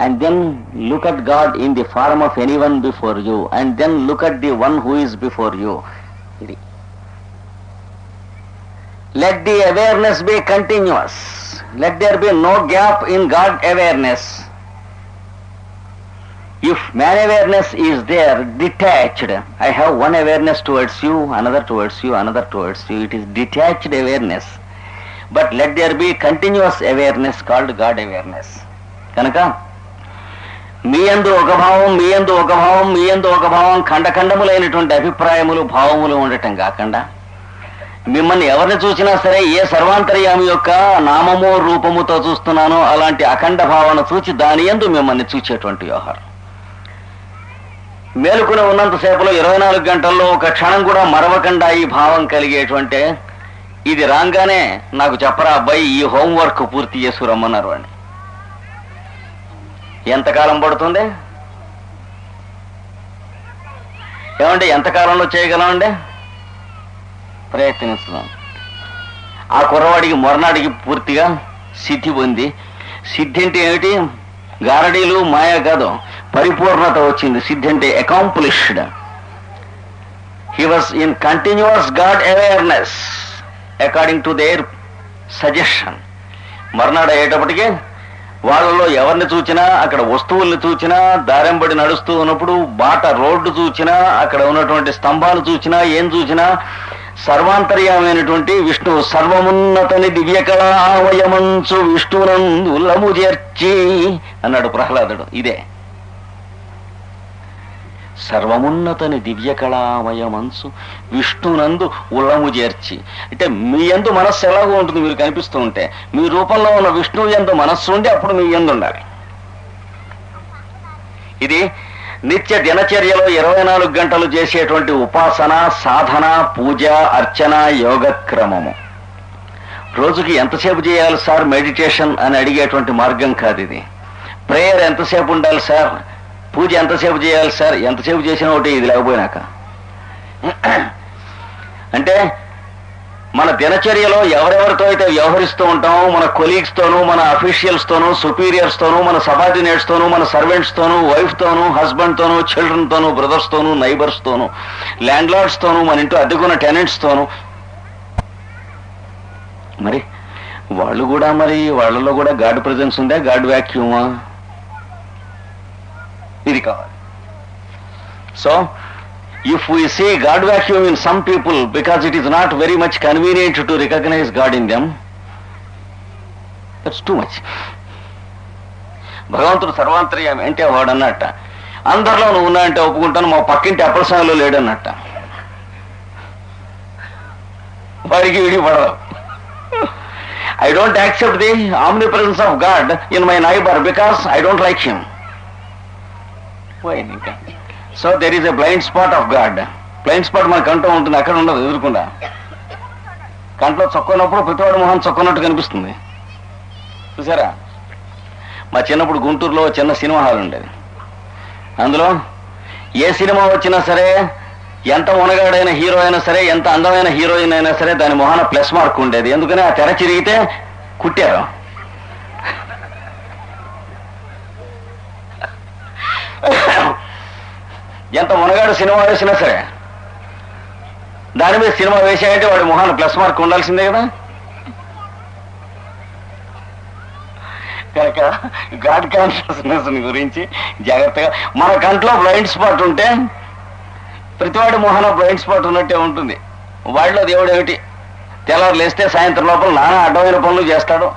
and then look at God in the form of anyone before you, and then look at the one who is before you. Let the awareness be continuous. Let there be no gap in God awareness. If man awareness is there, detached, I have one awareness towards you, another towards you, another towards you. It is detached awareness. But let there be continuous awareness called God awareness. కనుక మీ యందు ఒక భావం, మీ యందు ఒక భావం, మీ యందు ఒక భావం, ఖండఖండములైనటువంటి అభిప్రాయములు, భావములు ఉండటం కాకుండా మిమ్మల్ని ఎవరిని చూసినా సరే ఏ సర్వాంతర్యామి యొక్క నామము రూపముతో చూస్తున్నానో అలాంటి అఖండ భావన చూచి దాని యందు మిమ్మల్ని చూచేటువంటి వ్యవహారం. మేలుకుని ఉన్నంతసేపులో 24 గంటల్లో ఒక క్షణం కూడా మరవకుండా ఈ భావం కలిగేటువంటి, ఇది రాగానే నాకు చెప్పరా అబ్బాయి ఈ హోంవర్క్ పూర్తి చేసి రమ్మన్నారు అని. ఎంతకాలం పడుతుంది ఏమండి? ఎంతకాలంలో చేయగలమండి? ప్రయత్నిస్తున్నాం. ఆ కుర్రవాడికి మొరనాడికి పూర్తిగా సిద్ధి పొంది, సిద్ధి అంటే ఏమిటి? గారడీలు మాయా కాదు, పరిపూర్ణత వచ్చింది. సిద్ధి అంటే accomplished. He was in continuous God awareness according to their suggestion. మర్నాడు అయ్యేటప్పటికీ వాళ్ళలో ఎవరిని చూచినా, అక్కడ వస్తువుల్ని చూచినా, దారెంబడి నడుస్తూ ఉన్నప్పుడు బాట రోడ్డు చూచినా, అక్కడ ఉన్నటువంటి స్తంభాలు చూచినా, ఏం చూచినా సర్వాంతర్యమైనటువంటి విష్ణువు, సర్వమున్నతని దివ్యకళావయమంచు విష్ణునందు లము చేర్చి అన్నాడు ప్రహ్లాదుడు. ఇదే సర్వమున్నతని దివ్యకళామయమంచు విష్ణునందు ఉల్లము చేర్చి. అంటే మీ యందు మనస్సు ఎలాగో ఉంటుంది, మీరు కనిపిస్తూ ఉంటే మీ రూపంలో ఉన్న విష్ణువు యందు మనస్సు ఉండి అప్పుడు మీ యందు ఉండాలి. ఇది నిత్య దినచర్యలో 24 గంటలు చేసేటువంటి ఉపాసన, సాధన, పూజ, అర్చన, యోగక్రమము. రోజుకి ఎంతసేపు చేయాలి సార్ మెడిటేషన్ అని అడిగేటువంటి మార్గం కాదు ఇది. ప్రేయర్ ఎంతసేపు ఉండాలి సార్, పూజ ఎంతసేపు చేయాలి సార్, ఎంతసేపు చేసినా ఒకటి ఇది లేకపోయినాక. అంటే మన దినచర్యలో ఎవరెవరితో అయితే వ్యవహరిస్తూ ఉంటామో, మన కొలీగ్స్తోనూ, మన అఫీషియల్స్తోనూ, సుపీరియర్స్తోనూ, మన సబార్డినేట్స్తోనూ, మన సర్వెంట్స్తోనూ, వైఫ్తోనూ, హస్బెండ్తోనూ, చిల్డ్రన్తోనూ, బ్రదర్స్తోనూ, నైబర్స్తోనూ, ల్యాండ్ లార్డ్స్తోనూ, మన ఇంట్లో అద్దెకున్న టెనెంట్స్తోనూ, మరి వాళ్ళు కూడా, మరి వాళ్ళలో కూడా గాడ్ ప్రెజెన్స్ ఉందా, గాడ్ వ్యాక్యూమా? ఇది కావాలి. So if we see God vacuum in some people because it is not very much convenient to recognize God in them, that's too much. భగవంతుడు సర్వాంతర్యామి అంటే వాడు అన్నట్ట, అందరిలో నువ్వు ఉన్నా అంటే ఒప్పుకుంటాను, మా పక్కింటి అప్పలసామిలో లేడన్నట్ట. వాడికి వీడి పడదు. I don't accept the omnipresence of God in my neighbor because I don't like him. Why? So there is a blind spot of God. Blind spot మన కంట్లో ఉంటుంది, అక్కడ ఉండదు, ఎదురుకుండా. కంట్లో చొక్కున్నప్పుడు ప్రతివాడు మొహం చొక్కున్నట్టు కనిపిస్తుంది, చూసారా? మా చిన్నప్పుడు గుంటూరులో చిన్న సినిమా హాల్ ఉండేది. అందులో ఏ సినిమా వచ్చినా సరే, ఎంత మునగాడైన హీరో అయినా సరే, ఎంత అందమైన హీరోయిన్ అయినా సరే, దాని మొహాన ప్లస్ మార్క్ ఉండేది. ఎందుకని? ఆ తెర చిరిగితే కుట్టారు. ఎంత మునగాడు సినిమా వేసినా సరే దాని మీద సినిమా వేసాయంటే వాడి మొహాన్ని ప్లస్ మార్క్ ఉండాల్సిందే కదా. కనుక గాడ్ కాన్షియస్నెస్ గురించి జాగ్రత్తగా, మన కంట్లో బ్లైండ్ స్పాట్ ఉంటే ప్రతివాడి మొహాన బ్లైండ్ స్పాట్ ఉన్నట్టే ఉంటుంది. వాడిలో దేవుడు ఏమిటి? తెల్లవారు లేస్తే సాయంత్రం లోపల నానా అడ్డమైన పనులు చేస్తాడు,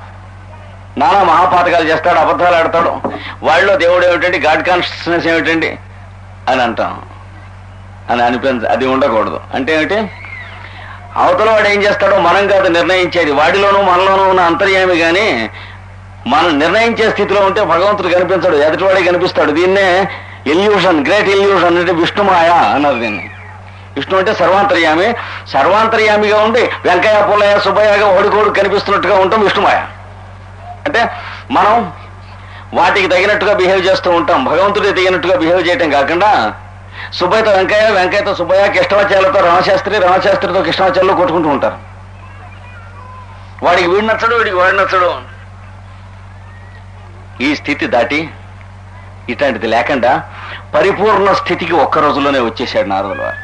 నానా మహాపాతకాలు చేస్తాడు, అబద్ధాలు ఆడతాడు. వాడిలో దేవుడు ఏమిటండి, గాడ్ కాన్షియస్నెస్ ఏమిటండి అని అంటాం. అని అది ఉండకూడదు. అంటే ఏమిటి? అవతల వాడు ఏం చేస్తాడో మనం కాదు నిర్ణయించేది, వాడిలోనూ మనలోనూ ఉన్న అంతర్యామి. కానీ మనం నిర్ణయించే స్థితిలో ఉంటే భగవంతుడు కనిపించడు, ఎదుటివాడే కనిపిస్తాడు. దీన్నే ఇల్యూషన్, గ్రేట్ ఇల్యూషన్ అంటే విష్ణుమాయ అన్నారు దీన్ని. విష్ణు అంటే సర్వాంతర్యామి. సర్వాంతర్యామిగా ఉండి వెంకయ్య, పుల్లయ్య, సుబ్బయ్యగా ఓడికోడు కనిపిస్తున్నట్టుగా ఉంటాం విష్ణుమాయ. అంటే మనం వాటికి తగినట్టుగా బిహేవ్ చేస్తూ ఉంటాం. భగవంతుడికి తగినట్టుగా బిహేవ్ చేయటం కాకుండా సుబ్బయ్యతో వెంకయ్య, వెంకయ్యతో సుబ్బయ్య, కృష్ణమాచార్యులతో రామశాస్త్రి, రామశాస్త్రితో కృష్ణమాచార్యులు కొట్టుకుంటూ ఉంటారు. వాడికి వీడి నచ్చడు, వీడికి వాడి నచ్చడు. ఈ స్థితి దాటి ఇట్లాంటిది లేకుండా పరిపూర్ణ స్థితికి ఒక్క రోజులోనే వచ్చేసాడు నారదుల వారు.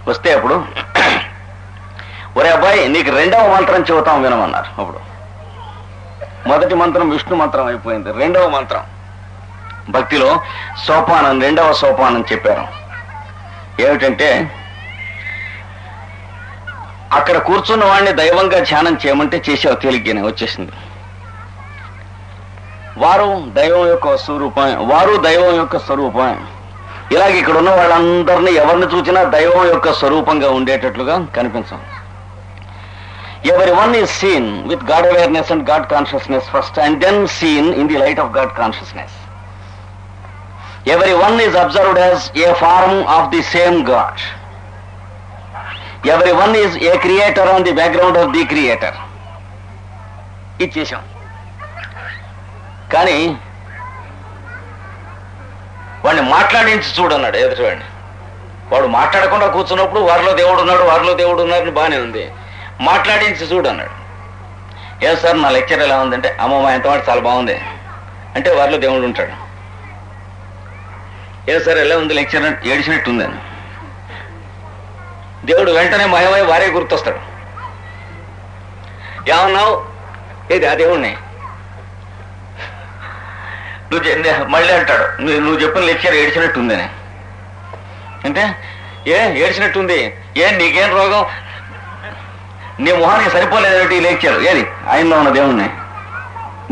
వస్తే అప్పుడు ఒరే అబ్బాయి నీకు రెండవ మంత్రం చెబుతాం వినమన్నారు. అప్పుడు మొదటి మంత్రం విష్ణు మంత్రం అయిపోయింది, రెండవ మంత్రం భక్తిలో సోపానం, రెండవ సోపానం చెప్పారు. ఏమిటంటే అక్కడ కూర్చున్న వాడిని దైవంగా ధ్యానం చేయమంటే చేసావు, తేలిగ్గానే వచ్చేసింది. వారు దైవం యొక్క స్వరూపం, వారు దైవం యొక్క స్వరూపం. ఇలాగ ఇక్కడ ఉన్న వాళ్ళందరినీ ఎవరిని చూసినా దైవం యొక్క స్వరూపంగా ఉండేటట్లుగా కనిపించం. Everyone is seen with God awareness and God consciousness first, and then seen in the light of God consciousness. Everyone is observed as a form of the same God. Everyone is a creator on the background of the creator. ఇచ్చేసాం. కానీ వాడిని మాట్లాడించి చూడన్నాడు ఎదుటివాడిని. వాడు మాట్లాడకుండా కూర్చున్నప్పుడు వారిలో దేవుడు ఉన్నాడు, వారిలో దేవుడు ఉన్నారని బాగానే ఉంది. మాట్లాడించి చూడన్నాడు. ఏం సార్ నా లెక్చర్ ఎలా ఉందంటే, అమ్మమ్మ ఎంతవాడు చాలా బాగుంది అంటే వారిలో దేవుడు ఉంటాడు. ఏం సార్ ఎలా ఉంది లెక్చర్ అంటే ఏడిచినట్టు ఉందని దేవుడు వెంటనే మయమై వారే గుర్తొస్తాడు. ఏమన్నావు ఏది ఆ దేవుణ్ణి మళ్ళీ అంటాడు, నువ్వు చెప్పిన లెక్చర్ ఏడిచినట్టుందని. అంటే ఏడిచినట్టుంది, నీకేం రోగం, నీ మొహానికి సరిపోలేదేమిటి ఈ లెక్చర్, ఏది ఆయనలో ఉన్న దేవుణ్ణి,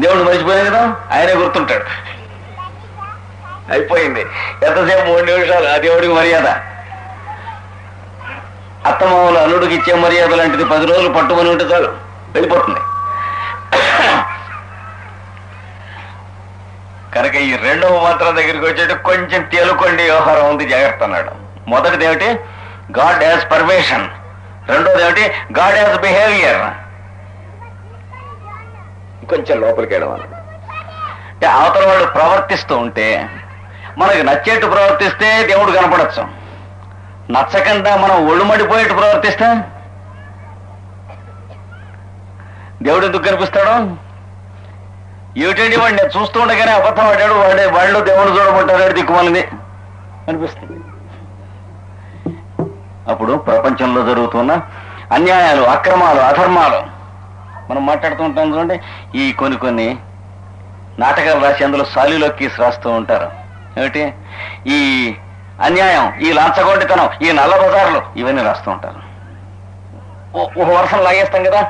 దేవుడు మర్చిపోయాను కదా, ఆయనే గుర్తుంటాడు. అయిపోయింది. ఎంతసేపు 3 నిమిషాలు ఆ దేవుడికి మర్యాద. అత్తమామలు అల్లుడికి ఇచ్చే మర్యాద లాంటిది 10 రోజులు పట్టుకొని ఉంటే చాలు, వెళ్ళిపోతుంది. కనుక ఈ రెండవ మంత్రం దగ్గరికి వచ్చేటి కొంచెం తేలుకోండి వ్యవహారం ఉంది, జాగ్రత్త అన్నాడు. మొదటిది ఏమిటి, గాడ్ హ్యాస్ పర్మిషన్. రెండోది ఏమిటి, గాడ్ హ్యాస్ బిహేవియర్. కొంచెం లోపలికి వెళ్ళడం అన్నాడు. అంటే అవతల వాడు ప్రవర్తిస్తూ ఉంటే మనకి నచ్చేట్టు ప్రవర్తిస్తే దేవుడు కనపడచ్చు, నచ్చకుండా మనం ఒళ్ళు మడిపోయేట్టు ప్రవర్తిస్తే దేవుడు ఎందుకు కనిపిస్తాడు? ఏమిటండి వాడు నేను చూస్తూ ఉండగానే అబద్ధం ఆడాడు, వాళ్ళు దేవుడు చూడబట్టాడు దిక్కుమాలింది అనిపిస్తుంది. అప్పుడు ప్రపంచంలో జరుగుతున్న అన్యాయాలు, అక్రమాలు, అధర్మాలు మనం మాట్లాడుతూ ఉంటాం చూడండి. ఈ కొన్ని నాటకాలు రాసి అందులో సాలిలోకి రాస్తూ ఉంటారు. ఏమిటి ఈ అన్యాయం, ఈ లంచగొండితనం, ఈ నల్ల బజార్లు, ఇవన్నీ రాస్తూ ఉంటారు. ఒక వర్షం లాగేస్తాం కదా,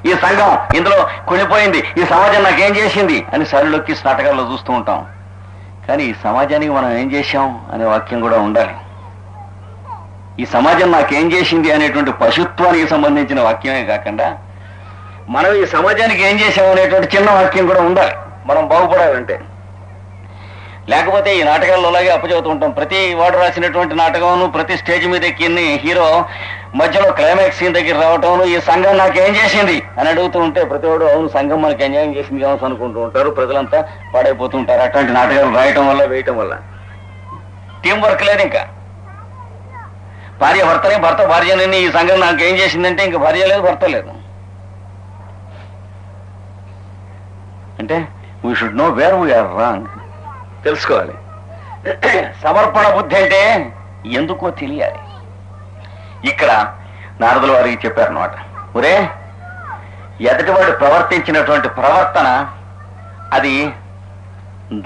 ఈ సంఘం ఇందులో కుళ్ళిపోయింది, ఈ సమాజం నాకేం చేసింది అని సాలిలోకి నాటకాల్లో చూస్తూ ఉంటాం. కానీ ఈ సమాజానికి మనం ఏం చేశాం అనే వాక్యం కూడా ఉండాలి. ఈ సమాజం నాకేం చేసింది అనేటువంటి పశుత్వానికి సంబంధించిన వాక్యమే కాకుండా మనం ఈ సమాజానికి ఏం చేశాం అనేటువంటి చిన్న వాక్యం కూడా ఉండాలి మనం బాగుపడాలంటే. లేకపోతే ఈ నాటకాల్లో అలాగే అప్పచెబుతూ ఉంటాం. ప్రతి వాడు రాసినటువంటి నాటకం, ప్రతి స్టేజ్ మీద ఎక్కిన్ని హీరో మధ్యలో క్లైమాక్స్ సీన్ దగ్గర రావటం, ఈ సంఘం నాకేం చేసింది అని అడుగుతూ ఉంటే ప్రతివాడు అవును సంఘం మనకి అన్యాయం చేసింది కావచ్చు అనుకుంటూ ఉంటారు. ప్రజలంతా పాడైపోతూ ఉంటారు అట్లాంటి నాటకాలు రాయటం వల్ల, వేయటం వల్ల. టీం వర్క్ లేదు. ఇంకా భార్య భర్తని, భర్త భార్యని, ఈ సంఘం నాకేం చేసిందంటే ఇంకా భార్య లేదు, భర్త లేదు. అంటే we should know where we are wrong, తెలుసుకోవాలి. సమర్పణ బుద్ధి అంటే ఎందుకో తెలియాలి. ఇక్కడ నారదుల వారికి చెప్పారన్నమాట, ఒరే ఎదుటివాడు ప్రవర్తించినటువంటి ప్రవర్తన అది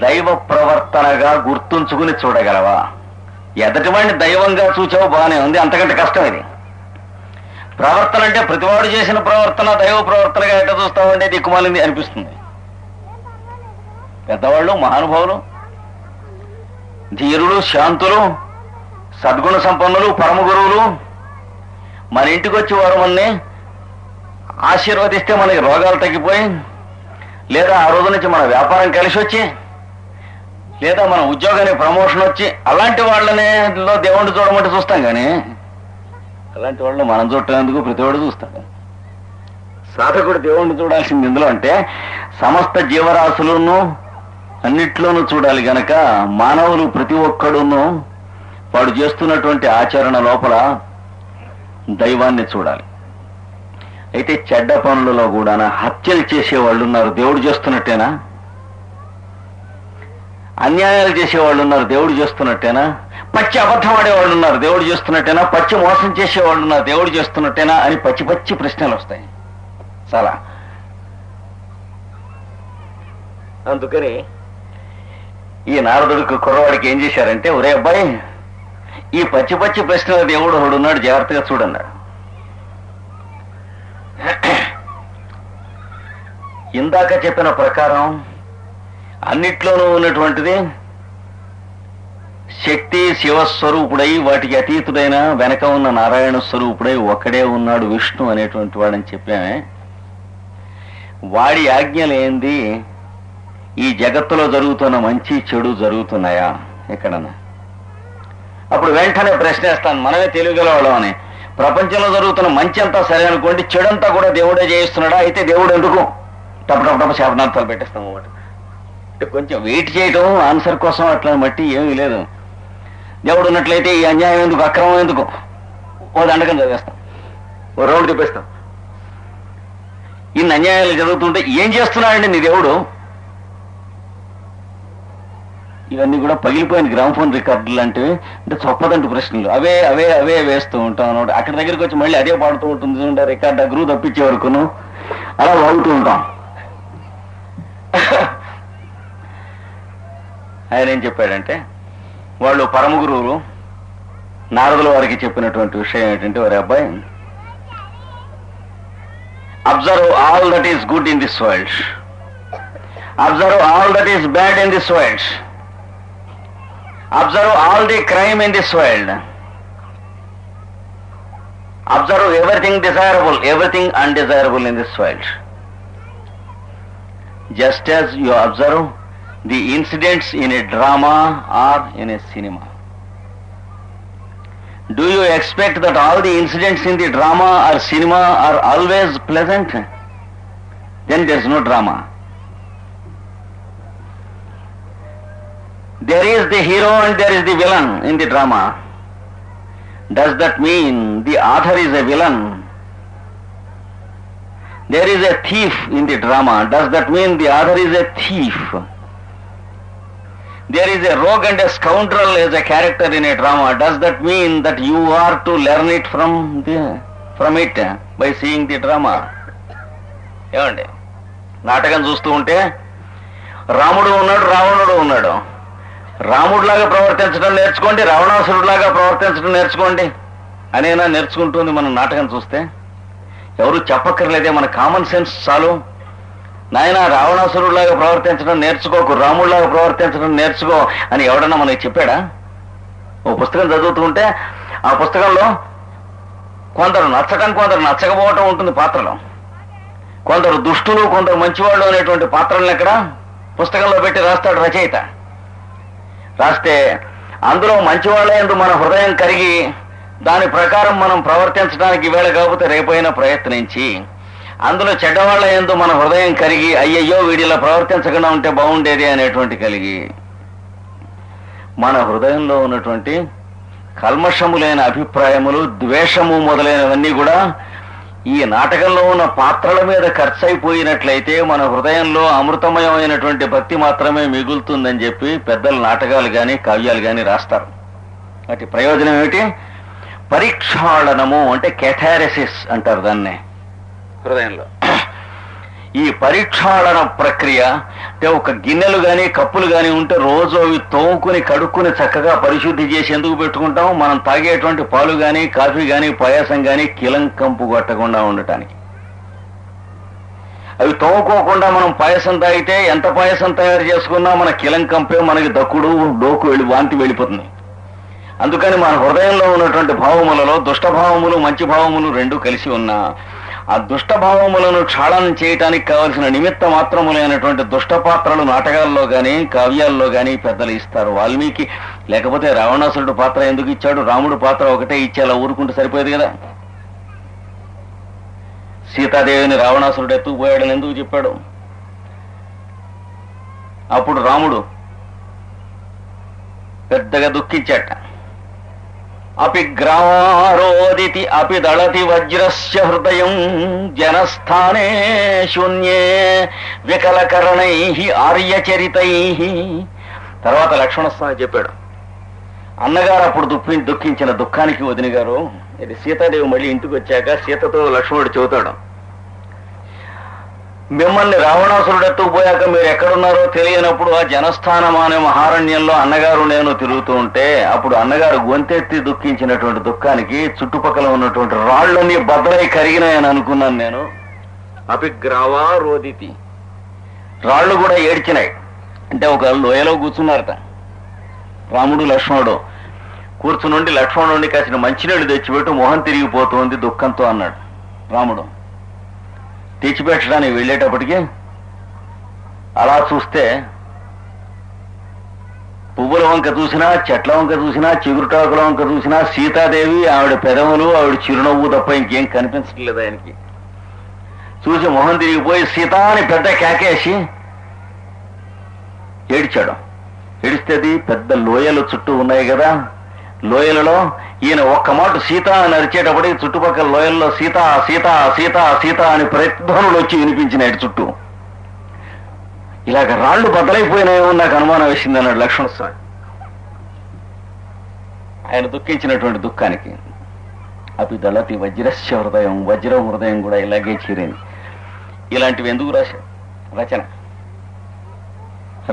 దైవ ప్రవర్తనగా గుర్తుంచుకుని చూడగలవా? ఎదుటివాడిని దైవంగా చూచావు బాగానే ఉంది, అంతకంటే కష్టం ఇది. ప్రవర్తన అంటే ప్రతివాడు చేసిన ప్రవర్తన దైవ ప్రవర్తనగా ఎట్లా చూస్తామంటే దిక్కుమాలింది అనిపిస్తుంది. పెద్దవాళ్ళు, మహానుభావులు, ధీరులు, శాంతులు, సద్గుణ సంపన్నులు, పరమ గురువులు మన ఇంటికి వచ్చి వారు మనని ఆశీర్వదిస్తే మనకి రోగాలు తగ్గిపోయి, లేదా ఆ రోజు నుంచి మన వ్యాపారం కలిసి వచ్చి, లేదా మన ఉద్యోగానికి ప్రమోషన్ వచ్చి, అలాంటి వాళ్ళనే దేవుణ్ణి చూడమంటే చూస్తాం. కానీ అలాంటి వాళ్ళు మనం చూడటం ఎందుకు, ప్రతివాడు చూస్తాడు. సాధకుడు దేవుణ్ణి చూడాల్సింది ఎందులో అంటే సమస్త జీవరాశులను అన్నిట్లోనూ చూడాలి. గనక మానవులు ప్రతి ఒక్కడును వాడు చేస్తున్నటువంటి ఆచరణ లోపల దైవాన్ని చూడాలి. అయితే చెడ్డ పనులలో కూడా హత్యలు చేసేవాళ్ళు ఉన్నారు, దేవుడు చేస్తున్నట్టేనా? అన్యాయాలు చేసేవాళ్ళు ఉన్నారు, దేవుడు చేస్తున్నట్టేనా? పచ్చి అబద్ధం ఆడేవాళ్ళు ఉన్నారు, దేవుడు చేస్తున్నట్టేనా? పచ్చి మోసం చేసేవాళ్ళు ఉన్నారు, దేవుడు చేస్తున్నట్టేనా అని పచ్చి పచ్చి ప్రశ్నలు వస్తాయి చాలా. అందుకని ఈ నారదుడికి కుర్రవాడికి ఏం చేశారంటే, ఒరే అబ్బాయి, ఈ పచ్చి పచ్చి ప్రశ్నల దేవుడు ఒకడు ఉన్నాడు, జాగ్రత్తగా చూడన్నాడు. ఇందాక చెప్పిన ప్రకారం అన్నిట్లోనూ ఉన్నటువంటిది శక్తి శివస్వరూపుడై వాటికి అతీతుడైన వెనక ఉన్న నారాయణ స్వరూపుడై ఒక్కడే ఉన్నాడు విష్ణు అనేటువంటి వాడని చెప్పామే. వాడి ఆజ్ఞలేంది ఈ జగత్తులో జరుగుతున్న మంచి చెడు జరుగుతున్నాయా ఎక్కడన్నా? అప్పుడు వెంటనే ప్రశ్నేస్తాను, మనమే తెలియగలవాళ్ళం అని. ప్రపంచంలో జరుగుతున్న మంచి అంతా సరే అనుకోండి, చెడంతా కూడా దేవుడే చేయిస్తున్నాడా? అయితే దేవుడు ఎందుకు? టప శాపనార్థాలు పెట్టేస్తాం అన్నమాట. అంటే కొంచెం వెయిట్ చేయటం ఆన్సర్ కోసం అట్లా మట్టి ఏమీ లేదు. దేవుడు ఉన్నట్లయితే ఈ అన్యాయం ఎందుకు, అక్రమం ఎందుకు? ఓ దండకం చదివేస్తాం, ఓ రౌండ్ తిప్పేస్తాం. ఇన్ని అన్యాయాలు జరుగుతుంటే ఏం చేస్తున్నాడండి నీ దేవుడు? ఇవన్నీ కూడా పగిలిపోయిన గ్రామ్ఫోన్ రికార్డు లాంటివి, అంటే చొప్పదంటు ప్రశ్నలు. అవే అవే అవే వేస్తూ ఉంటాం అన్నమాట. అక్కడి దగ్గరికి వచ్చి మళ్ళీ అదే పాడుతూ ఉంటుంది, రికార్డు అగ్రూ తప్పించే వరకును అలా వాగుతూ ఉంటాం. ఆయన ఏం చెప్పాడంటే, వాళ్ళు పరమ గురువులు నారదుల వారికి చెప్పినటువంటి విషయం ఏంటంటే, ఒరే అబ్బాయి, observe all that is good in this world, observe all that is bad in this world, observe all the crime in this world, observe everything desirable, everything undesirable in this world, just as you observe the incidents in a drama or in a cinema. Do you expect that all the incidents in the drama or cinema are always pleasant? Then there is no drama. There is the hero and there is the villain in the drama. Does that mean the author is a villain? There is a thief in the drama. Does that mean the author is a thief? There is a rogue and a scoundrel as a character in a drama. Does that mean that you are to learn it from it by seeing the drama? ఏమండి, నాటకం చూస్తూ ఉంటే రాముడు ఉన్నాడు, రావణుడు ఉన్నాడు. రాముడిలాగా ప్రవర్తించడం నేర్చుకోండి, రావణాసురుడిలాగా ప్రవర్తించడం నేర్చుకోండి అనేనా నేర్చుకుంటుంది మనం నాటకం చూస్తే. ఎవరు చెప్పక్కర్లేదే, మన కామన్ సెన్స్ చాలు. నాయన రావణాసురుడిలాగా ప్రవర్తించడం నేర్చుకోకు, రాముడిలాగా ప్రవర్తించడం నేర్చుకో అని ఎవడన్నా మనకి చెప్పాడా? ఓ పుస్తకం చదువుతూ ఉంటే ఆ పుస్తకంలో కొందరు నచ్చటం, కొందరు నచ్చకపోవటం ఉంటుంది పాత్రలో. కొందరు దుష్టులు, కొందరు మంచివాళ్ళు అనేటువంటి పాత్రలను ఎక్కడ పుస్తకంలో పెట్టి రాస్తాడు రచయిత. రాస్తే అందులో మంచివాళ్ళ యందు మన హృదయం కరిగి దాని ప్రకారం మనం ప్రవర్తించడానికి వేళ కాకపోతే రేపైనా ప్రయత్నించి, అందులో చెడ్డవాళ్ల యందు మన హృదయం కరిగి అయ్యయ్యో వీడిలా ప్రవర్తించకుండా ఉంటే బాగుండేది అనేటువంటి కలిగి మన హృదయంలో ఉన్నటువంటి కల్మషములైన అభిప్రాయములు, ద్వేషము మొదలైనవన్నీ కూడా ఈ నాటకంలో ఉన్న పాత్రల మీద ఖర్చు అయిపోయినట్లయితే మన హృదయంలో అమృతమయమైనటువంటి భక్తి మాత్రమే మిగులుతుందని చెప్పి పెద్దలు నాటకాలు కానీ కావ్యాలు కానీ రాస్తారు. వాటి ప్రయోజనం ఏమిటి? పరీక్షాళనము అంటే కెథారెసిస్ అంటారు దాన్నే హృదయంలో. ఈ పరీక్షాళన ప్రక్రియ అంటే ఒక గిన్నెలు కానీ కప్పులు కానీ ఉంటే రోజు అవి తోముకుని కడుక్కుని చక్కగా పరిశుద్ధి చేసి ఎందుకు పెట్టుకుంటాం? మనం తాగేటువంటి పాలు కానీ కాఫీ కానీ పాయసం కానీ కిలంకంపు కొట్టకుండా ఉండటానికి. అవి తోముకోకుండా మనం పాయసం తాగితే ఎంత పాయసం తయారు చేసుకున్నా మన కిలంకంపే మనకి దక్కుడు, డోకు వాంతి వెళ్ళిపోతుంది. అందుకని మన హృదయంలో ఉన్నటువంటి భావములలో దుష్టభావములు మంచి భావములు రెండూ కలిసి ఉన్నా ఆ దుష్టభావములను క్షాళనం చేయటానికి కావలసిన నిమిత్త మాత్రములైనటువంటి దుష్ట పాత్రలు నాటకాల్లో కానీ కావ్యాల్లో కానీ పెద్దలు ఇస్తారు. వాల్మీకి లేకపోతే రావణాసురుడు పాత్ర ఎందుకు ఇచ్చాడు? రాముడు పాత్ర ఒకటే ఇచ్చేలా ఊరుకుంటే సరిపోయేది కదా. సీతాదేవిని రావణాసురుడు ఎత్తుకుపోయాడని ఎందుకు చెప్పాడు? అప్పుడు రాముడు పెద్దగా దుఃఖించాట. అపి గ్రామారోదితి అపి దళతి వజ్రస్య హృదయం జనస్థానే శూన్యే వికలకరణైః ఆర్యచరితైః తర్వాత లక్ష్మణస్వామి చెప్పాడు, అన్నగారు అప్పుడు దుఃఖించిన దుఃఖానికి వదిన గారు, ఇది సీతాదేవి మళ్ళీ ఇంటికి వచ్చాక సీతతో లక్ష్మణుడు చెబుతాడు, మిమ్మల్ని రావణాసురుడు ఎత్తుకుపోయాక మీరు ఎక్కడున్నారో తెలియనప్పుడు ఆ జనస్థానం అనే మహారణ్యంలో అన్నగారు నేను తిరుగుతూ ఉంటే అప్పుడు అన్నగారు గొంతెత్తి దుఃఖించినటువంటి దుఃఖానికి చుట్టుపక్కల ఉన్నటువంటి రాళ్లన్నీ బద్దలై కరిగినాయని అనుకున్నాను నేను. అపిగ్రావా రోదితి, రాళ్లు కూడా ఏడ్చినాయి. అంటే ఒక లోయలో కూర్చున్నారట రాముడు లక్ష్మణుడు. కూర్చునుండి లక్ష్మణుడిని కాసిన మంచినీళ్ళు తెచ్చిపెట్టు, మొహం తిరిగిపోతుంది దుఃఖంతో అన్నాడు రాముడు. తెచ్చిపెట్టడానికి వెళ్ళేటప్పటికి అలా చూస్తే పువ్వుల వంక చూసినా, చెట్ల వంక చూసినా, చిగురుటాకుల వంక చూసినా సీతాదేవి, ఆవిడ పెదవులు, ఆవిడ చిరునవ్వు తప్ప ఇంకేం కనిపించట్లేదు ఆయనకి. చూసి మొహం తిరిగిపోయి సీత అని పెద్ద కేకేసి ఏడ్చాడు. ఏడిస్తేది పెద్ద లోయలు చుట్టూ ఉన్నాయి కదా, లోయలలో ఈయన ఒక్క మాట సీత అని అరిచేటప్పటికి చుట్టుపక్కల లోయల్లో సీత సీత సీత సీత అని ప్రతిధ్వనులు వచ్చి వినిపించినాడు చుట్టూ. ఇలాగ రాళ్లు బద్దలైపోయినాయేమో నాకు అనుమానం వేసింది అన్నాడు లక్ష్మణస్వామి ఆయన దుఃఖించినటువంటి దుఃఖానికి. అపి దళతి వజ్రస్య హృదయం, వజ్రం హృదయం కూడా ఇలాగే చీరైంది. ఇలాంటివి ఎందుకు రాశాడు రచన?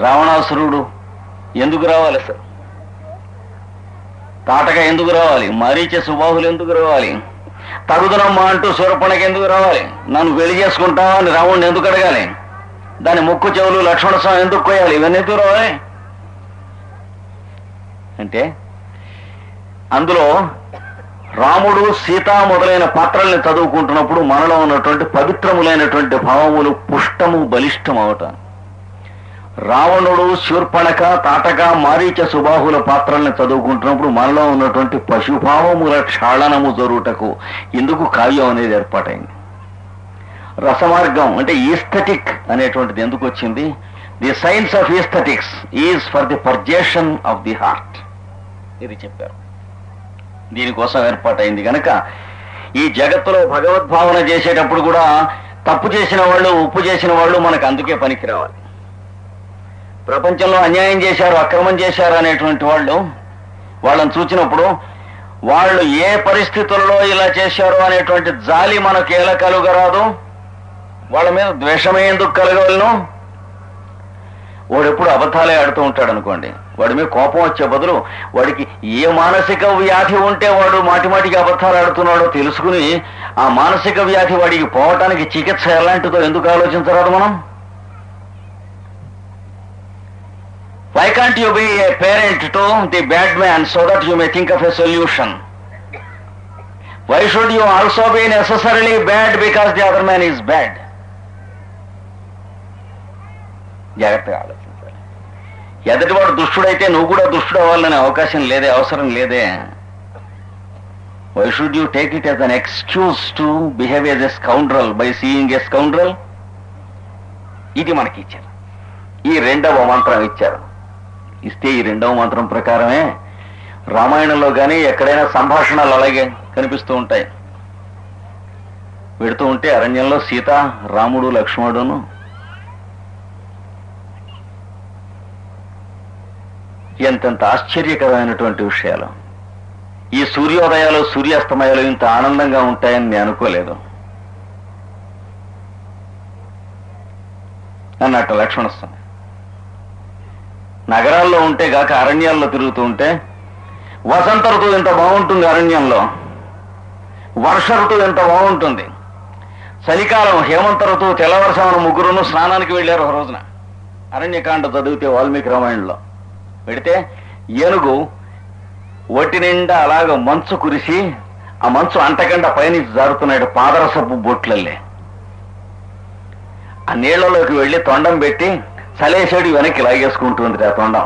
రావణాసురుడు ఎందుకు రావాలి సార్? తాటక ఎందుకు రావాలి? మరీచ సుబాహులు ఎందుకు రావాలి? తగుదనమ్మా అంటూ శూర్పణకి ఎందుకు రావాలి? నన్ను పెళ్లి చేసుకుంటావా అని రావణ్ణి ఎందుకు అడగాలి? దాని ముక్కు చెవులు లక్ష్మణస్వామి ఎందుకు కొయ్యాలి? ఇవన్నీ ఎందుకు రావాలి అంటే అందులో రాముడు సీత మొదలైన పాత్రల్ని చదువుకుంటున్నప్పుడు మనలో ఉన్నటువంటి పవిత్రములైనటువంటి భావములు పుష్టము బలిష్టం అవటం. రావణుడు, శూర్పణక, తాటక, మారీచ సుబాహుల పాత్రల్ని చదువుకుంటున్నప్పుడు మనలో ఉన్నటువంటి పశుభావముల క్షాళనము జరుగుటకు ఇందుకు కావ్యం అనేది ఏర్పాటైంది. రసమార్గం అంటే ఈస్థెటిక్ అనేటువంటిది ఎందుకు వచ్చింది? The science of aesthetics is for the purgation of the heart, ఇది చెప్పారు. దీనికోసం ఏర్పాటైంది కనుక ఈ జగత్తులో భగవద్భావన చేసేటప్పుడు కూడా తప్పు చేసిన వాళ్ళు, ఉప్పు చేసిన వాళ్ళు మనకు అందుకే పనికి రావాలి. ప్రపంచంలో అన్యాయం చేశారు, అక్రమం చేశారు అనేటువంటి వాళ్ళని చూసినప్పుడు వాళ్ళు ఏ పరిస్థితుల్లో ఇలా చేశారు అనేటువంటి జాలి మనకు ఎలా కలుగరాదు? వాళ్ళ మీద ద్వేషమే ఎందుకు కలగవలను? వాడు ఎప్పుడు అబద్ధాలే ఆడుతూ ఉంటాడు అనుకోండి, వాడి మీద కోపం వచ్చే బదులు వాడికి ఏ మానసిక వ్యాధి ఉంటే వాడు మాటిమాటికి అబద్ధాలు ఆడుతున్నాడో తెలుసుకుని ఆ మానసిక వ్యాధి వాడికి పోవటానికి చికిత్స ఎలాంటిదో ఎందుకు ఆలోచించరాదు మనం? Why can't you be a parent to the bad man so that you may think of a solution? Why should you also be necessarily bad because the other man is bad? జాగ్రత్తగా ఆలోచించాలి. ఎదుటివాడు దుష్టుడైతే నువ్వు కూడా దుష్టుడు అవ్వాలనే అవకాశం లేదే, అవసరం లేదే. Why should you take it as an excuse to behave as a scoundrel by seeing a scoundrel? ఇది మనకి ఇచ్చారు. ఈ రెండవ మంత్రం ఇచ్చారు. ఇస్తే ఈ రెండవ మంత్రం ప్రకారమే రామాయణంలో కానీ ఎక్కడైనా సంభాషణలు అలాగే కనిపిస్తూ ఉంటాయి. పెడుతూ ఉంటే అరణ్యంలో సీత, రాముడు, లక్ష్మణుడును ఎంతెంత ఆశ్చర్యకరమైనటువంటి విషయాలు. ఈ సూర్యోదయాలు, సూర్యాస్తమయాలు ఇంత ఆనందంగా ఉంటాయని నేను అనుకోలేదు అన్నట్టు లక్ష్మణస్వామి. నగరాల్లో ఉంటే గాక అరణ్యాల్లో తిరుగుతూ ఉంటే వసంత ఋతువు ఎంత బాగుంటుంది, అరణ్యంలో వర్ష ఋతువు ఎంత బాగుంటుంది, చలికాలం హేమంత ఋతువు తెల్లవర్షం ముగ్గురును స్నానానికి వెళ్ళారు ఒక రోజున. అరణ్యకాండ చదివితే వాల్మీకి రామాయణంలో పెడితే ఏనుగు ఒట్టి నిండా అలాగ మంచు కురిసి ఆ మంచు అంటకుండా పైనుంచి జారుతున్నాడు పాదరసపు బొట్లల్లే. ఆ నీళ్లలోకి వెళ్ళి తొండం పెట్టి చలేసేడు వెనక్కి లాగేసుకుంటుంది ఆ తొండం.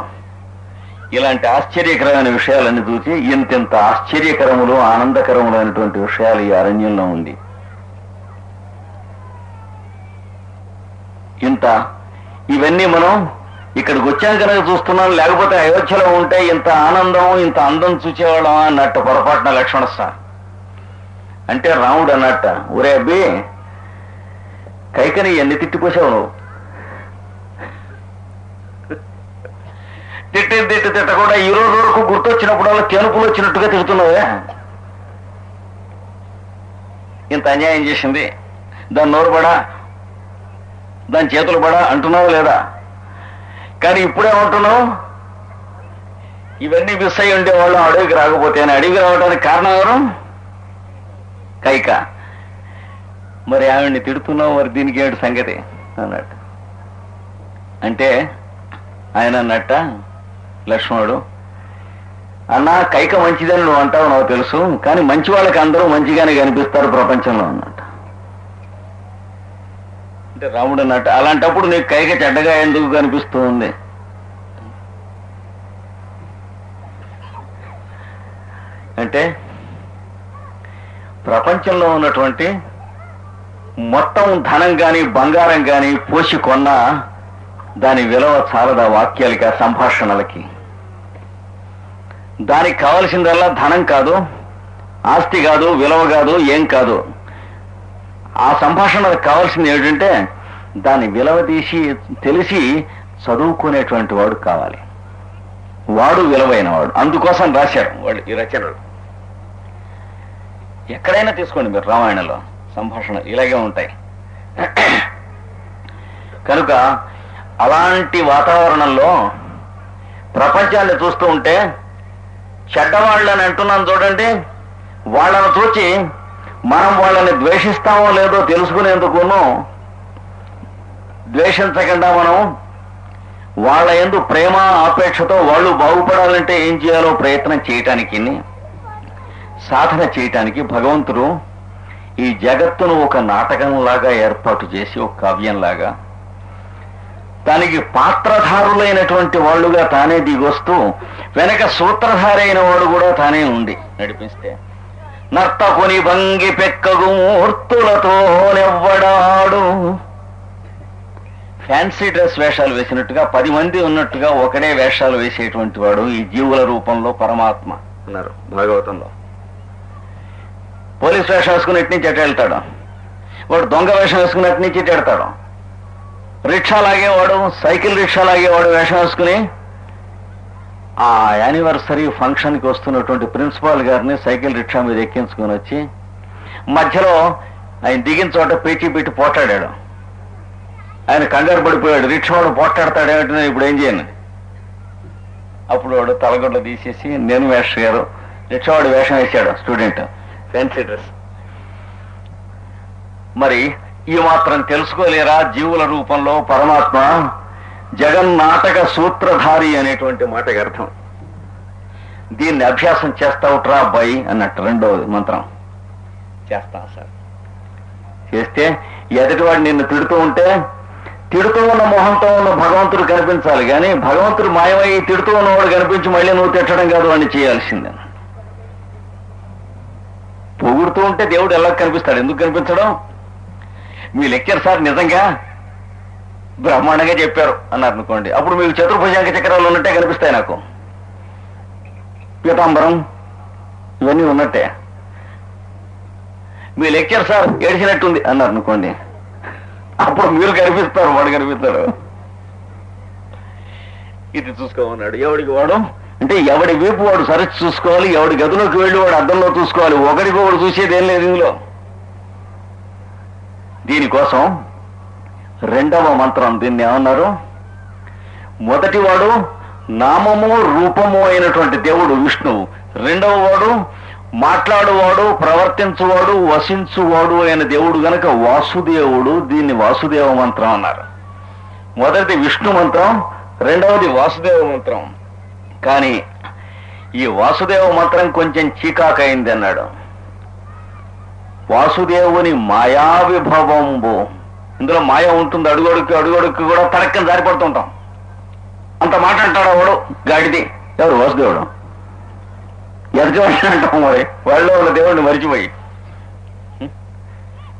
ఇలాంటి ఆశ్చర్యకరమైన విషయాలన్నీ చూసి ఇంతింత ఆశ్చర్యకరములు, ఆనందకరములు అయినటువంటి విషయాలు ఈ అరణ్యంలో ఉంది. ఇవన్నీ మనం ఇక్కడికి వచ్చాం కనుక చూస్తున్నాం, లేకపోతే అయోధ్యలో ఉంటే ఇంత ఆనందం, ఇంత అందం చూసేవాళ్ళం అన్నట్టు పొరపాటున లక్ష్మణస్వామి అంటే రాముడు అన్నట్ట, ఒరే అబ్బి కైకని ఎన్ని తిట్టిపోసావు నువ్వు, తిట్టకుండా ఈ రోజు వరకు గుర్తొచ్చినప్పుడల్లా తెనుపులు వచ్చినట్టుగా తిడుతున్నావే. ఇంత అన్యాయం చేసింది, దాని నోరు పడా, దాని చేతులు పడా అంటున్నావు లేదా? కానీ ఇప్పుడేమంటున్నావు? ఇవన్నీ మిస్ అయ్యి ఉండేవాళ్ళు అడవికి రాకపోతే అని. అడవికి రావడానికి కారణం ఎవరు? కైక. మరి ఆవిడ్ని తిడుతున్నావు, మరి దీనికి ఏమిటి సంగతి అన్నట్టు. అంటే ఆయన అన్నట్ట లక్ష్మణుడు, అన్నా కైక మంచిదని నువ్వు అంటావు నాకు తెలుసు, కానీ మంచి వాళ్ళకి అందరూ మంచిగానే కనిపిస్తారు ప్రపంచంలో అన్నట్టు. అంటే రాముడు అన్నట్టు, అలాంటప్పుడు నీకు కైక చెడ్డగా ఎందుకు కనిపిస్తూ ఉంది? అంటే ప్రపంచంలో ఉన్నటువంటి మొత్తం ధనం కానీ బంగారం కానీ పోసి కొన్నా దాని విలువ చాలదా వాక్యాలకి, ఆ సంభాషణలకి. దానికి కావలసిందల్లా ధనం కాదు, ఆస్తి కాదు, విలువ కాదు, ఏం కాదు. ఆ సంభాషణలకు కావాల్సింది ఏమిటంటే దాని విలువ తీసి తెలిసి చదువుకునేటువంటి వాడు కావాలి. వాడు విలువైన వాడు. అందుకోసం రాశారు వాళ్ళు ఈ రచనలు. ఎక్కడైనా తీసుకోండి మీరు, రామాయణంలో సంభాషణ ఇలాగే ఉంటాయి. కనుక అలాంటి వాతావరణంలో ప్రపంచాన్ని చూస్తూ ఉంటే చెడ్డవాళ్ళని అంటున్నాను చూడండి, వాళ్ళను చూచి మనం వాళ్ళని ద్వేషిస్తామో లేదో తెలుసుకునేందుకును, ద్వేషించకుండా మనం వాళ్ళ యందు ప్రేమ ఆపేక్షతో వాళ్ళు బాగుపడాలంటే ఏం చేయాలో ప్రయత్నం చేయటానికి, సాధన చేయటానికి భగవంతుడు ఈ జగత్తును ఒక నాటకంలాగా ఏర్పాటు చేసి, ఒక కావ్యంలాగా దానికి పాత్రధారులైనటువంటి వాళ్ళుగా తానే దిగొస్తూ వెనక సూత్రధారి అయిన వాడు కూడా తానే ఉండి నడిపిస్తే, నర్తకుని భంగి పెక్కగు మూర్తులతో నెవ్వడాడు. ఫ్యాన్సీ డ్రెస్ వేషాలు వేసినట్టుగా 10 మంది ఉన్నట్టుగా ఒకడే వేషాలు వేసేటువంటి వాడు ఈ జీవుల రూపంలో పరమాత్మ అన్నారు భాగవతంలో. పోలీస్ వేషం వేసుకుని ఇటు నుంచి ఎటు వెళ్తాడు, వాడు దొంగ వేషం వేసుకుని అటు నుంచి ఇటు వెళ్తాడు. రిక్షా లాగేవాడు, సైకిల్ రిక్షా లాగేవాడు వేషం వేసుకుని ఆ యానివర్సరీ ఫంక్షన్కి వస్తున్నటువంటి ప్రిన్సిపాల్ గారిని సైకిల్ రిక్షా మీద ఎక్కించుకొని వచ్చి మధ్యలో ఆయన దిగిన చోట పేచీ పెట్టి పోట్లాడాడు. ఆయన కంగారు పడిపోయాడు, రిక్షావాడు పోట్లాడతాడేమిటి, ఇప్పుడు ఏం చేయను. అప్పుడు వాడు తలగొడ్లు తీసేసి నేను వేషం గారు రిక్షావాడు వేషం వేశాడు, స్టూడెంట్, ఫ్యాన్సీ డ్రెస్. మరి ఈ మాత్రం తెలుసుకోలేరా? జీవుల రూపంలో పరమాత్మ జగన్నాటక సూత్రధారి అనేటువంటి మాటకి అర్థం. దీన్ని అభ్యాసం చేస్తావుట్రా అబ్బాయి అన్నట్టు. రెండవది మంత్రం చేస్తా సార్. చేస్తే ఎదుటివాడు నిన్ను తిడుతూ ఉంటే తిడుతూ ఉన్న మొహంతో ఉన్న భగవంతుడు కనిపించాలి, కానీ భగవంతుడు మాయమై తిడుతూ ఉన్నవాడు కనిపించి మళ్ళీ నువ్వు తిట్టడం కాదు అని చేయాల్సిందే. పొగుడుతూ ఉంటే దేవుడు ఎలా కనిపిస్తాడు? ఎందుకు కనిపించడం? మీ లెక్చర్ సార్ నిజంగా బ్రహ్మాండంగా చెప్పారు అన్నారు అనుకోండి, అప్పుడు మీకు చతుర్భుజాంక చక్రాలు ఉన్నట్టే కనిపిస్తాయి, నాకు పీతాంబరం ఇవన్నీ ఉన్నట్టే. మీ లెక్చర్ సార్ ఏడిచినట్టుంది అన్నారు అనుకోండి, అప్పుడు మీరు కనిపిస్తారు, వాడు కనిపిస్తాడు. ఇది చూసుకోమన్నాడు. ఎవడికి వాడు అంటే ఎవడి వైపు వాడు సరచి చూసుకోవాలి, ఎవడి గదిలోకి వెళ్ళి వాడు అద్దంలో చూసుకోవాలి. ఒకడికి ఒకడు చూసేది ఏం లేదు ఇందులో. దీనికోసం రెండవ మంత్రం దీన్ని ఏమన్నారు? మొదటి వాడు నామము రూపము అయినటువంటి దేవుడు విష్ణువు, రెండవ వాడు మాట్లాడువాడు, ప్రవర్తించువాడు, వసించువాడు అయిన దేవుడు గనక వాసుదేవుడు. దీన్ని వాసుదేవ మంత్రం అన్నారు. మొదటిది విష్ణు మంత్రం, రెండవది వాసుదేవ మంత్రం. కానీ ఈ వాసుదేవ మంత్రం కొంచెం చీకాకైంది అన్నాడు. వాసుదేవుని మాయా విభవంబు, ఇందులో మాయ ఉంటుంది. అడుగడుక్కి కూడా తడక్కని జారిపడుతుంటాం. అంత మాట అంటాడు వాడు గాడిది. ఎవరు? వాసుదేవుడు. ఎదటి అంటాం మరి, వాళ్ళలో ఉన్న దేవుడిని మరిచిపోయి.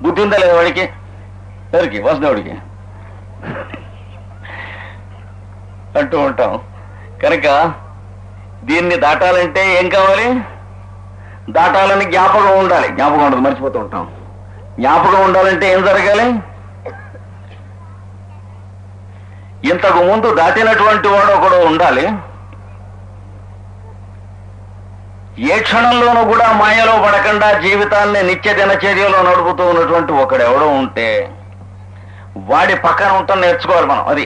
బుద్ధి ఉందా లేదా వాడికి? ఎవరికి? వాసుదేవుడికి అంటూ ఉంటాం. కనుక దీన్ని దాటాలంటే ఏం కావాలి? దాటాలని జ్ఞాపకం ఉండాలి. జ్ఞాపకం ఉండదు, మర్చిపోతూ ఉంటాం. జ్ఞాపకం ఉండాలంటే ఏం జరగాలి? ఇంతకు ముందు దాటినటువంటి వాడు ఒకడు ఉండాలి. ఏ క్షణంలోనూ కూడా మాయలో పడకుండా జీవితాన్ని నిత్య దినచర్యలో నడుపుతూ ఉన్నటువంటి ఒకడెవడో ఉంటే వాడి పక్కన ఉంటాం నేర్చుకోవాలి మనం. అది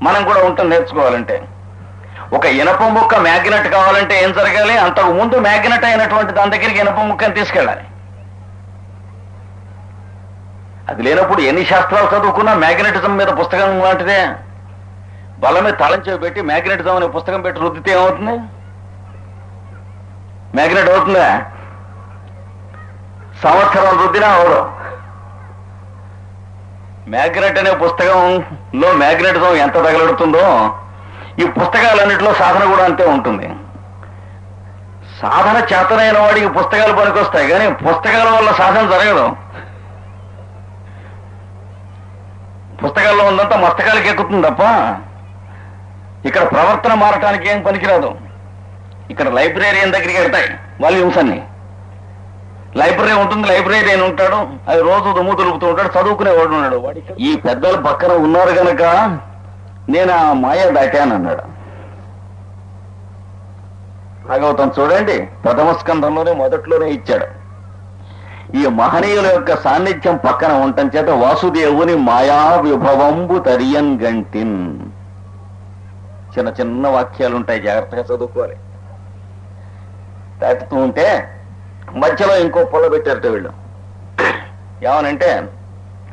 మనం కూడా ఉంటాం నేర్చుకోవాలంటే. ఒక ఇనప ముక్క మ్యాగ్నెట్ కావాలంటే ఏం జరగాలి? అంతకు ముందు మ్యాగ్నెట్ అయినటువంటి దాని దగ్గరికి ఇనప ముక్కని తీసుకెళ్ళాలి. అది లేనప్పుడు ఎన్ని శాస్త్రాలు చదువుకున్నా మ్యాగ్నెటిజం మీద పుస్తకం లాంటిదే. బల మీద తలంచేవి పెట్టి మ్యాగ్నెటిజం అనే పుస్తకం పెట్టి రుద్దితే ఏమవుతుంది? మ్యాగ్నెట్ అవుతుందా? సంవత్సరం రుద్దినా అవడం. మ్యాగ్నెట్ అనే పుస్తకంలో మ్యాగ్నెటిజం ఎంత తగలడుతుందో ఈ పుస్తకాలన్నింటిలో సాధన కూడా అంతే ఉంటుంది. సాధన చేతనైన వాడికి పుస్తకాలు పనికొస్తాయి, కానీ పుస్తకాల వల్ల సాధన జరగదు. పుస్తకాల్లో ఉందంతా మస్తకాలకి ఎక్కుతుంది తప్ప ఇక్కడ ప్రవర్తన మారటానికి ఏం పనికిరాదు. ఇక్కడ లైబ్రరీయన్ దగ్గరికి వెళ్తాయి వాల్యూమ్స్ అన్ని. లైబ్రరీ ఉంటుంది, లైబ్రరీయన్ ఉంటాడు, అది రోజు దుమ్ము దులుపుతూ ఉంటాడు, చదువుకునేవాడు ఉన్నాడు. వాడికి ఈ పెద్దలు పక్కన ఉన్నారు గనక నేను ఆ మాయ దాటానన్నాడు. భాగవతం చూడండి, ప్రథమ స్కంధంలోనే మొదట్లోనే ఇచ్చాడు. ఈ మహనీయుల యొక్క సాన్నిధ్యం పక్కన ఉండటం చేత వాసుదేవుని మాయా విభవంబు తరియన్ గంటిన్. చిన్న చిన్న వాక్యాలు ఉంటాయి, జాగ్రత్తగా చదువుకోవాలి. దాటుతూ ఉంటే మధ్యలో ఇంకో పొల పెట్టారట వీళ్ళు. ఏమనంటే,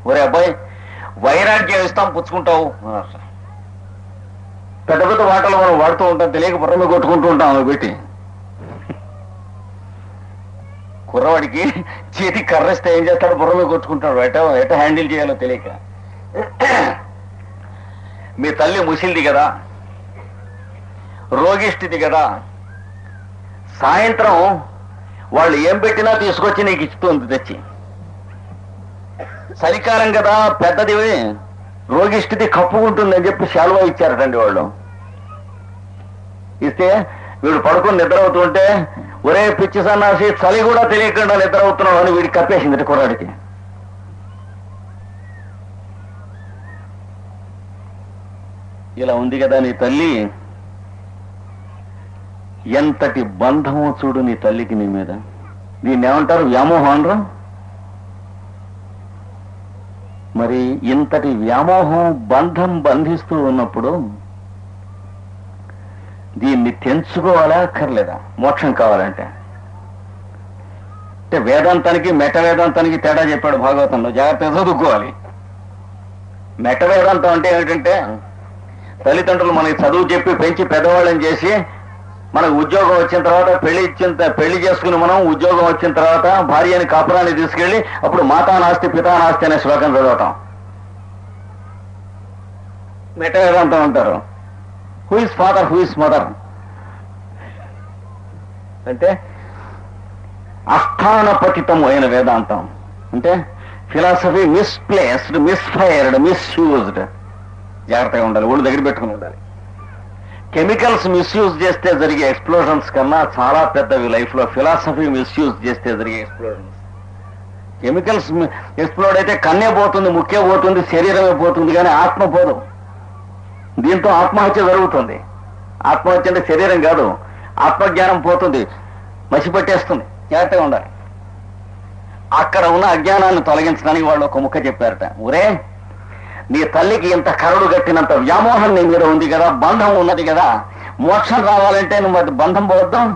ఒరే అబ్బాయి వైరాగ్యం ఇస్తాం పుచ్చుకుంటావు. పెద్ద పెద్ద వాటలు మనం వాడుతూ ఉంటాం, తెలియక బుర్రమే కొట్టుకుంటూ ఉంటాం అవి పెట్టి. కుర్రవాడికి చేతి కర్రేస్తే ఏం చేస్తాడు? బుర్రమే కొట్టుకుంటాడు. ఎట హ్యాండిల్ చేయాలో తెలియక. మీ తల్లి ముసిల్ది కదా, రోగిష్టిది కదా, సాయంత్రం వాళ్ళు ఏం పెట్టినా తీసుకొచ్చి నీకు ఇస్తుంది తెచ్చి. చలికాలం కదా, పెద్దది రోగిష్టిది కప్పుకుంటుందని చెప్పి శాలువా ఇచ్చారటండి వాళ్ళు. ఇస్తే వీడు పడుకుని నిద్ర అవుతుంటే, ఒరే పిచ్చి సన్నాసి చలి కూడా తెలియకుండా నిద్ర అవుతున్నావు అని వీడికి కప్పేసింది కుర్రాడికి. ఇలా ఉంది కదా నీ తల్లి, ఎంతటి బంధమో చూడు నీ తల్లికి నీ మీద. దీన్ని ఏమంటారు? వ్యామోహం అనరు? మరి ఇంతటి వ్యామోహం బంధం బంధిస్తూ ఉన్నప్పుడు దీన్ని తెంచుకోవాలా అక్కర్లేదా? మోక్షం కావాలంటే అంటే వేదాంతానికి మెట వేదాంతానికి తేడా చెప్పాడు భాగవతంలో, జాగ్రత్తగా చదువుకోవాలి. మెట వేదాంతం అంటే ఏమిటంటే, తల్లిదండ్రులు మనకి చదువు చెప్పి పెంచి పెద్దవాళ్ళని చేసి మనకు ఉద్యోగం వచ్చిన తర్వాత పెళ్లి చేసుకుని మనం ఉద్యోగం వచ్చిన తర్వాత భార్యని కాపురాన్ని తీసుకెళ్లి అప్పుడు మాతా నాస్తి పితా నాస్తి అనే శ్లోకం చదవటం మెట వేదాంతం అంటారు. Who is father, who is mother అంటే అస్థానపతితం అయిన వేదాంతం. అంటే ఫిలాసఫీ మిస్ప్లేస్డ్, మిస్ఫైర్డ్, మిస్యూజ్డ్. జాగ్రత్తగా ఉండాలి, ఒళ్ళు దగ్గర పెట్టుకుని ఉండాలి. కెమికల్స్ మిస్యూజ్ చేస్తే జరిగే ఎక్స్ప్లోజన్స్ కన్నా చాలా పెద్దవి లైఫ్ లో ఫిలాసఫీ మిస్యూజ్ చేస్తే జరిగే ఎక్స్ప్లోజన్స్. కెమికల్స్ ఎక్స్ప్లోడ్ అయితే కన్నే పోతుంది, ముక్కే పోతుంది, శరీరమే పోతుంది, కానీ ఆత్మ పోదు. దీంతో ఆత్మహత్య జరుగుతుంది. ఆత్మహత్య అంటే శరీరం కాదు, ఆత్మజ్ఞానం పోతుంది, మసి పట్టేస్తుంది. జాగ్రత్తగా ఉండాలి. అక్కడ ఉన్న అజ్ఞానాన్ని తొలగించడానికి వాళ్ళు ఒక ముక్క చెప్పారట. ఒరే నీ తల్లికి ఇంత కరడు కట్టినంత వ్యామోహం నీ మీద ఉంది కదా, బంధం ఉన్నది కదా, మోక్షం రావాలంటే నువ్వు అది బంధం పోవద్దాం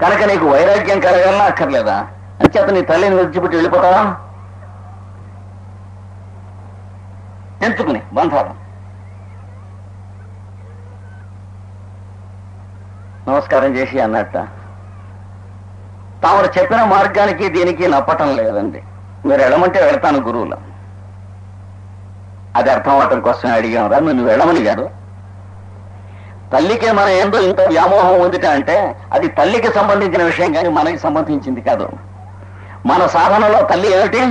కనుక నీకు వైరాగ్యం కలగాలన్నా అక్కర్లేదా? అంచేత నీ తల్లిని విడిచిపెట్టి వెళ్ళిపోతావా? తెంచుకుని బంధాలు. నమస్కారం చేసి అన్నట్ట. తాము చెప్పిన మార్గానికి దీనికి నప్పటం లేదండి. మీరు వెళ్ళమంటే వెళ్తాను గురువులు. అది అర్థం అవటం కోసం అడిగాం రా, నువ్వు వెళ్ళమని గారు. తల్లికి మన ఏందో ఇంత వ్యామోహం ఉంది అంటే అది తల్లికి సంబంధించిన విషయం కానీ మనకి సంబంధించింది కాదు. మన సాధనలో తల్లి ఏమిటి?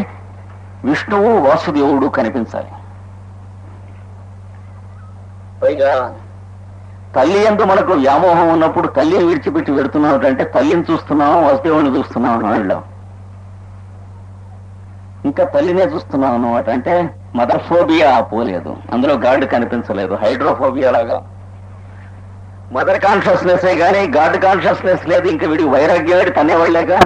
విష్ణువు వాసుదేవుడు కనిపించాలి. పైగా తల్లి యందు మనకు వ్యామోహం ఉన్నప్పుడు తల్లిని విడిచిపెట్టి పెడుతున్నావు అంటే తల్లిని చూస్తున్నావు, వాసుదేవుని చూస్తున్నావు అన్నవాళ్ళు. ఇంకా తల్లినే చూస్తున్నావు అన్నమాట. అంటే మదర్ ఫోబియా పోలేదు, అందులో గాడ్ కనిపించలేదు. హైడ్రోఫోబియా లాగా మదర్ కాన్షియస్నెస్ కానీ గాడ్ కాన్షియస్నెస్ లేదు. ఇంకా వీడికి వైరాగ్యం తనే వాళ్ళగా